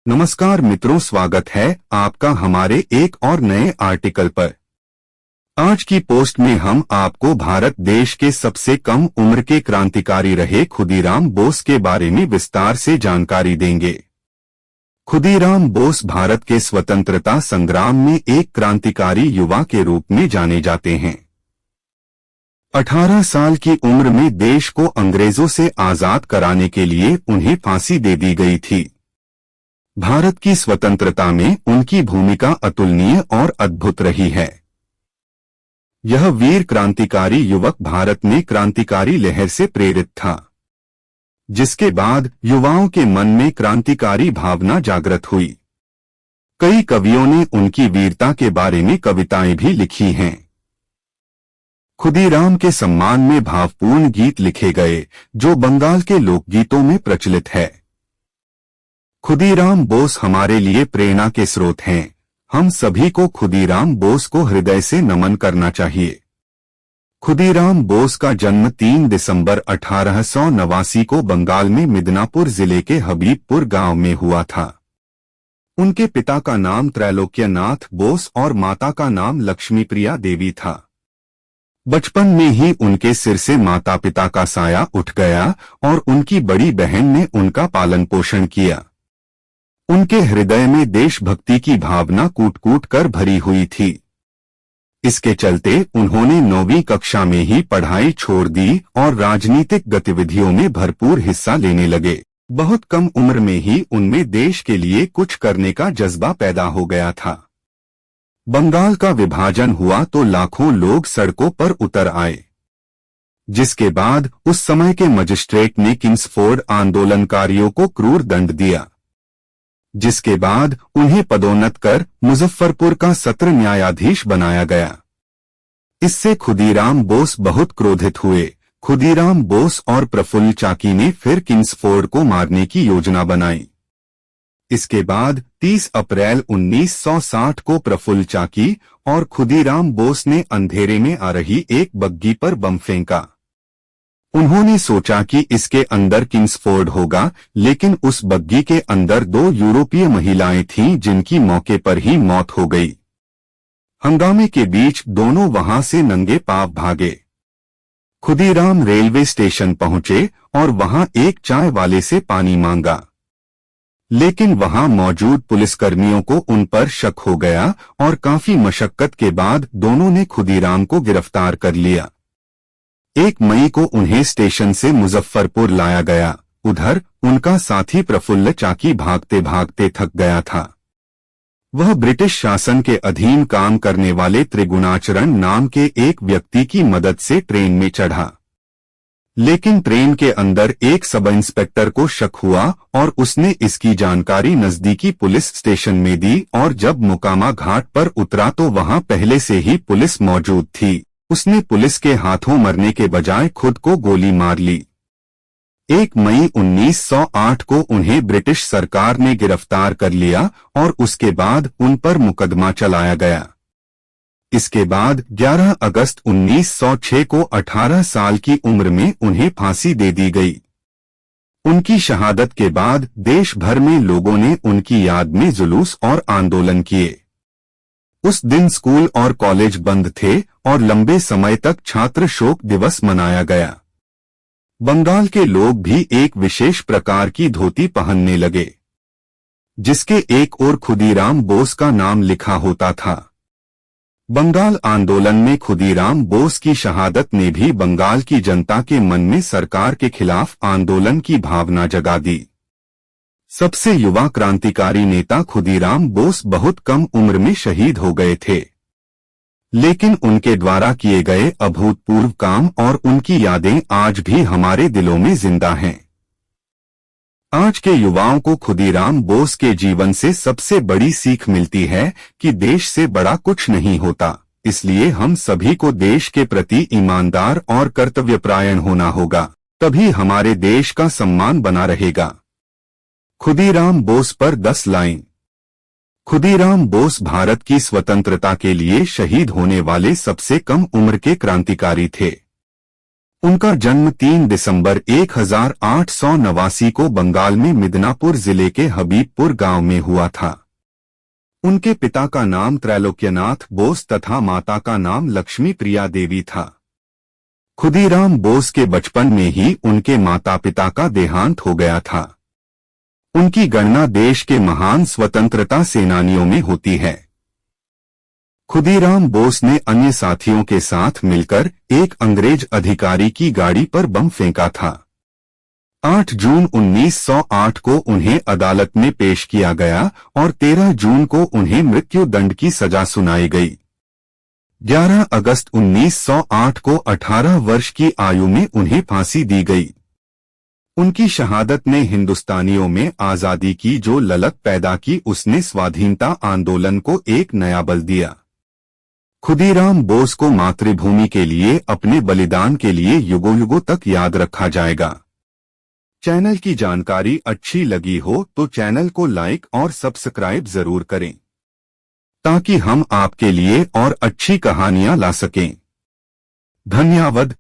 नमस्कार मित्रों, स्वागत है आपका हमारे एक और नए आर्टिकल पर। आज की पोस्ट में हम आपको भारत देश के सबसे कम उम्र के क्रांतिकारी रहे खुदीराम बोस के बारे में विस्तार से जानकारी देंगे। खुदीराम बोस भारत के स्वतंत्रता संग्राम में एक क्रांतिकारी युवा के रूप में जाने जाते हैं। 18 साल की उम्र में देश को अंग्रेजों से आजाद कराने के लिए उन्हें फांसी दे दी गई थी। भारत की स्वतंत्रता में उनकी भूमिका अतुलनीय और अद्भुत रही है। यह वीर क्रांतिकारी युवक भारत में क्रांतिकारी लहर से प्रेरित था, जिसके बाद युवाओं के मन में क्रांतिकारी भावना जागृत हुई। कई कवियों ने उनकी वीरता के बारे में कविताएं भी लिखी हैं। खुदीराम के सम्मान में भावपूर्ण गीत लिखे गए, जो बंगाल के लोकगीतों में प्रचलित है। खुदीराम बोस हमारे लिए प्रेरणा के स्रोत हैं। हम सभी को खुदीराम बोस को हृदय से नमन करना चाहिए। खुदीराम बोस का जन्म 3 दिसंबर 1889 को बंगाल में मिदनापुर जिले के हबीबपुर गांव में हुआ था। उनके पिता का नाम त्रैलोक्यनाथ बोस और माता का नाम लक्ष्मीप्रिया देवी था। बचपन में ही उनके सिर से माता पिता का साया उठ गया और उनकी बड़ी बहन ने उनका पालन पोषण किया। उनके हृदय में देशभक्ति की भावना कूट कूट कर भरी हुई थी। इसके चलते उन्होंने 9वीं कक्षा में ही पढ़ाई छोड़ दी और राजनीतिक गतिविधियों में भरपूर हिस्सा लेने लगे। बहुत कम उम्र में ही उनमें देश के लिए कुछ करने का जज्बा पैदा हो गया था। बंगाल का विभाजन हुआ तो लाखों लोग सड़कों पर उतर आए, जिसके बाद उस समय के मजिस्ट्रेट ने किंग्सफोर्ड आंदोलनकारियों को क्रूर दंड दिया, जिसके बाद उन्हें पदोन्नत कर मुजफ्फरपुर का सत्र न्यायाधीश बनाया गया। इससे खुदीराम बोस बहुत क्रोधित हुए। खुदीराम बोस और प्रफुल्ल चाकी ने फिर किंग्सफोर्ड को मारने की योजना बनाई। इसके बाद 30 अप्रैल 1960 को प्रफुल्ल चाकी और खुदीराम बोस ने अंधेरे में आ रही एक बग्गी पर बम फेंका। उन्होंने सोचा कि इसके अंदर किंग्सफोर्ड होगा, लेकिन उस बग्गी के अंदर 2 यूरोपीय महिलाएं थीं, जिनकी मौके पर ही मौत हो गई। हंगामे के बीच दोनों वहां से नंगे पांव भागे। खुदीराम रेलवे स्टेशन पहुंचे और वहां एक चाय वाले से पानी मांगा, लेकिन वहां मौजूद पुलिसकर्मियों को उन पर शक हो गया और काफी मशक्कत के बाद दोनों ने खुदीराम को गिरफ्तार कर लिया। 1 मई को उन्हें स्टेशन से मुजफ्फरपुर लाया गया। उधर उनका साथी प्रफुल्ल चाकी भागते भागते थक गया था। वह ब्रिटिश शासन के अधीन काम करने वाले त्रिगुणाचरण नाम के एक व्यक्ति की मदद से ट्रेन में चढ़ा, लेकिन ट्रेन के अंदर एक सब इंस्पेक्टर को शक हुआ और उसने इसकी जानकारी नजदीकी पुलिस स्टेशन में दी और जब मोकामा घाट पर उतरा तो वहां पहले से ही पुलिस मौजूद थी। उसने पुलिस के हाथों मरने के बजाय खुद को गोली मार ली। 1 मई 1908 को उन्हें ब्रिटिश सरकार ने गिरफ्तार कर लिया और उसके बाद उन पर मुकदमा चलाया गया। इसके बाद 11 अगस्त 1906 को 18 साल की उम्र में उन्हें फांसी दे दी गई। उनकी शहादत के बाद देश भर में लोगों ने उनकी याद में जुलूस और आंदोलन किए। उस दिन स्कूल और कॉलेज बंद थे और लंबे समय तक छात्र शोक दिवस मनाया गया। बंगाल के लोग भी एक विशेष प्रकार की धोती पहनने लगे, जिसके एक ओर खुदीराम बोस का नाम लिखा होता था। बंगाल आंदोलन में खुदीराम बोस की शहादत ने भी बंगाल की जनता के मन में सरकार के खिलाफ आंदोलन की भावना जगा दी। सबसे युवा क्रांतिकारी नेता खुदीराम बोस बहुत कम उम्र में शहीद हो गए थे, लेकिन उनके द्वारा किए गए अभूतपूर्व काम और उनकी यादें आज भी हमारे दिलों में जिंदा हैं। आज के युवाओं को खुदीराम बोस के जीवन से सबसे बड़ी सीख मिलती है कि देश से बड़ा कुछ नहीं होता, इसलिए हम सभी को देश के प्रति ईमानदार और कर्तव्यपरायण होना होगा, तभी हमारे देश का सम्मान बना रहेगा। खुदीराम बोस पर 10 लाइन। खुदीराम बोस भारत की स्वतंत्रता के लिए शहीद होने वाले सबसे कम उम्र के क्रांतिकारी थे। उनका जन्म 3 दिसंबर 1889 को बंगाल में मिदनापुर जिले के हबीबपुर गांव में हुआ था। उनके पिता का नाम त्रैलोक्यनाथ बोस तथा माता का नाम लक्ष्मी प्रिया देवी था। खुदीराम बोस के बचपन में ही उनके माता पिता का देहांत हो गया था। उनकी गणना देश के महान स्वतंत्रता सेनानियों में होती है। खुदीराम बोस ने अन्य साथियों के साथ मिलकर एक अंग्रेज अधिकारी की गाड़ी पर बम फेंका था। 8 जून 1908 को उन्हें अदालत में पेश किया गया और 13 जून को उन्हें मृत्यु दंड की सजा सुनाई गई। 11 अगस्त 1908 को 18 वर्ष की आयु में उन्हें फांसी दी गई। उनकी शहादत ने हिंदुस्तानियों में आजादी की जो ललक पैदा की, उसने स्वाधीनता आंदोलन को एक नया बल दिया। खुदीराम बोस को मातृभूमि के लिए अपने बलिदान के लिए युगों युगों तक याद रखा जाएगा। चैनल की जानकारी अच्छी लगी हो तो चैनल को लाइक और सब्सक्राइब जरूर करें, ताकि हम आपके लिए और अच्छी कहानियां ला सकें। धन्यवाद।